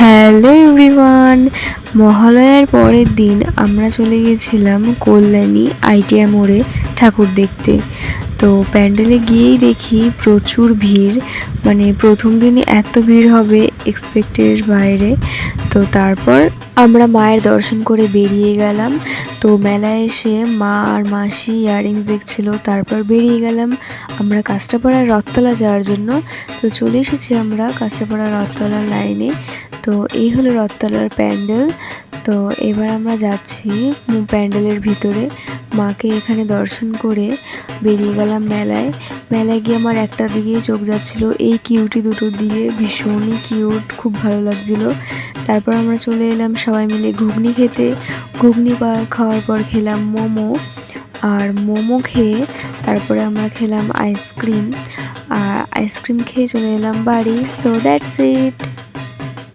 Hello everyone, মহালয়ার পরের দিন আমরা চলে গেছিলাম কল্যাণী আইটিআই মোড়ে ঠাকুর দেখতে। তো প্যান্ডেলে গিয়েই দেখি প্রচুর ভিড়, মানে প্রথম দিনই এত ভিড় হবে এক্সপেক্টের বাইরে। তো তারপর আমরা মায়ের দর্শন করে বেরিয়ে গেলাম। তো মেলায় এসে মা আর মাসি ইয়াররিংস দেখছিল, তারপর বেরিয়ে গেলাম আমরা কাঁচরাপাড়ার রথতলা যাওয়ার জন্য। তো চলে এসেছি আমরা কাঁচরাপাড়া রথতলার লাইনে। তো এই হলো রথতলার প্যান্ডেল। তো এবার আমরা যাচ্ছি প্যান্ডেলের ভিতরে, মাকে এখানে দর্শন করে বেরিয়ে গেলাম মেলায়। মেলায় গিয়ে আমার একটা দিকেই চোখ যাচ্ছিল, এই কিউটি দুটোর দিকে, ভীষণই কিউট, খুব ভালো লাগছিল। তারপর আমরা চলে এলাম সবাই মিলে ঘুগনি খেতে। ঘুগনি খাওয়ার পর খেলাম মোমো, আর মোমো খেয়ে তারপরে আমরা খেলাম আইসক্রিম, আর আইসক্রিম খেয়ে চলে এলাম বাড়ি। So that's it.